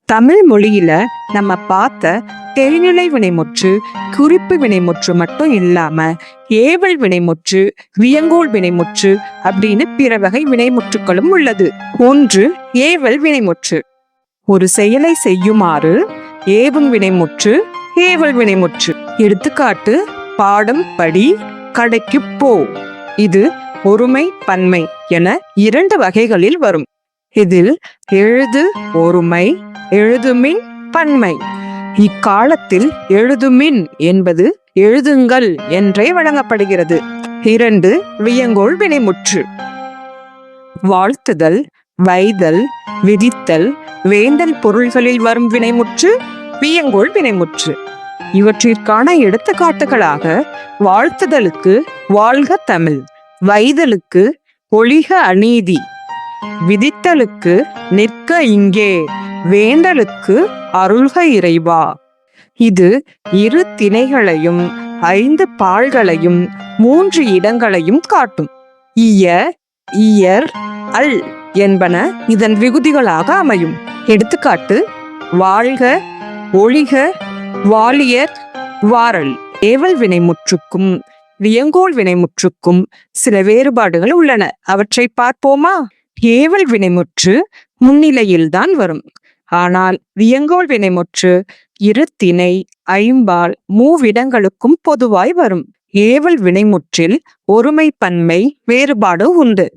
தமிழ் மொழியில நம்ம பார்த்த தெரிநிலை வினைமுற்று, குறிப்பு வினைமுற்று மட்டும் இல்லாம ஏவல் வினைமுற்று, வியங்கோள் வினைமுற்று அப்படின்னு பிற வகை வினைமுற்றுகளும் உள்ளது. ஒன்று, ஏவல் வினைமுற்று. ஒரு செயலை செய்யுமாறு ஏவும் வினைமுற்று, ஏவல் வினைமுற்று. எடுத்துக்காட்டு, பாடம் படி, கடைக்கு போ. இது ஒருமை பன்மை என இரண்டு வகைகளில் வரும். இதில் எழுது ஒருமை, எழுதுமின் பன்மை. இக்காலத்தில் எழுதுமின் என்பது எழுதுங்கள் என்றே வழங்கப்படுகிறது. 2, வியங்கோள் வினைமுற்று. வாழ்த்துதல், வைதல், விதித்தல், வேண்டல் பொருள்களில் வரும் வினைமுற்று வியங்கோள் வினைமுற்று. இவற்றிற்கான எடுத்துக்காட்டுகளாக வாழ்த்துதலுக்கு வாழ்க தமிழ், வைதலுக்கு ஒழிக அநீதி, விதித்தலுக்கு நிற்க இங்கே, வேண்டலுக்கு அருள்க இறைவா. இது இரு திணைகளையும் 5 பால்களையும் 3 இடங்களையும் காட்டும். இய, இயர், அல் என்பன இதன் விகுதிகளாக அமையும். எடுத்துக்காட்டு, வாழ்க, ஒழிக, வாலியர், வாரல். ஏவல் வினைமுற்றுக்கும் வியங்கோள் வினைமுற்றுக்கும் சில வேறுபாடுகள் உள்ளன. அவற்றை பார்ப்போமா? ஏவல் வினைமுற்று முன்னிலையில்தான் வரும். ஆனால் வியங்கோள் வினைமுற்று இரு திணை, 5 மூவிடங்களுக்கும் பொதுவாய் வரும். ஏவல் வினைமுற்றில் ஒருமை பன்மை வேறுபாடு உண்டு.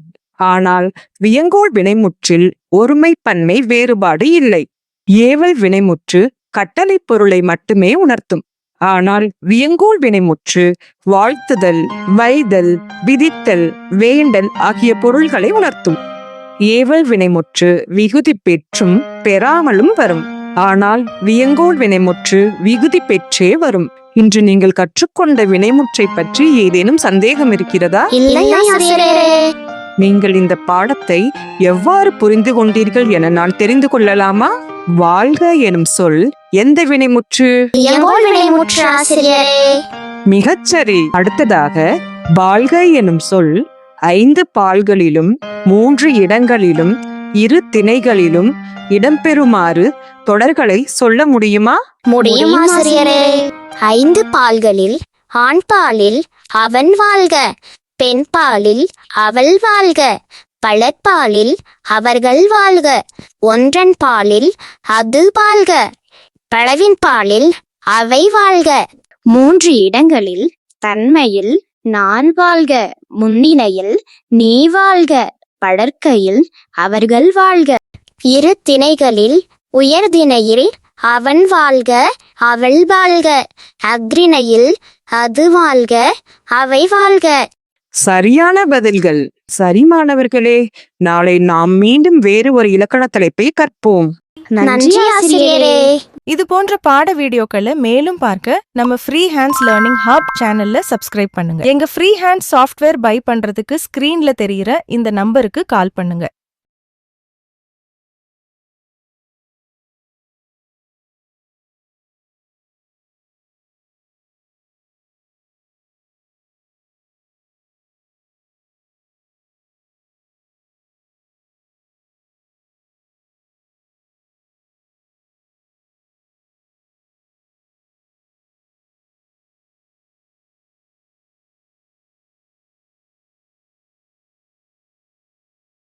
ஆனால் வியங்கோள் வினைமுற்றில் ஒருமை பன்மை வேறுபாடு இல்லை. ஏவல் வினைமுற்று கட்டளை பொருளை மட்டுமே உணர்த்தும். ஆனால் வியங்கோள் வினைமுற்று வாழ்த்துதல், வைதல், விதித்தல், வேண்டல் ஆகிய பொருள்களை உணர்த்தும். ஏவல் வினைமுற்று விகுதி பெற்றும் பெறாமலும் வரும். ஆனால் வியங்கோள் வினைமுற்று விகுதி பெற்றே வரும். இன்று நீங்கள் கற்றுக்கொண்ட வினைமுற்றை பற்றி ஏதேனும் சந்தேகம் இருக்கிறதா? நீங்கள் இந்த பாடத்தை எவ்வாறு புரிந்து கொண்டீர்கள் என நான் தெரிந்து கொள்ளலாமா? வாழ்க எனும் சொல் எந்த வினைமுற்று? மிகச்சரி. அடுத்ததாக, வாழ்க எனும் சொல் 5 பால்களிலும் 3 இடங்களிலும் இரு திணைகளிலும் இடம்பெறுமாறு தொடர்களை சொல்ல முடியுமா? முடியும் ஆசிரியரே. 5 பால்களில் ஆண் பாலில் அவன் வாழ்க, பெண் பாலில் அவள் வாழ்க, பலர்பாலில் அவர்கள் வாழ்க, ஒன்றன் பாலில் அது வாழ்க, பலவின் பாலில் அவை வாழ்க. 3 இடங்களில் தன்மையில் நான் வாழ்க, முன்னிலையில் நீ வாழ்க, படர்க்கையில் அவர்கள் வாழ்க. இரு திணைகளில் உயர்திணையில் அவன் வாழ்க, அவள் வாழ்க, அக்ரிணையில் அது வாழ்க, அவை வாழ்க. சரியான பதில்கள். சரி மாணவர்களே, நாளை நாம் மீண்டும் வேறு ஒரு இலக்கண தலைப்பை கற்போம். நன்றி ஆசிரியரே. இது போன்ற பாட வீடியோக்களை மேலும் பார்க்க நம்ம ஃப்ரீ ஹேண்ட்ஸ் லேர்னிங் ஹப் சேனல்ல சப்ஸ்கிரைப் பண்ணுங்க. எங்க ஃப்ரீ ஹேண்ட்ஸ் சாஃப்ட்வேர் பை பண்றதுக்கு ஸ்கிரீன்ல தெரியுற இந்த நம்பருக்கு கால் பண்ணுங்க.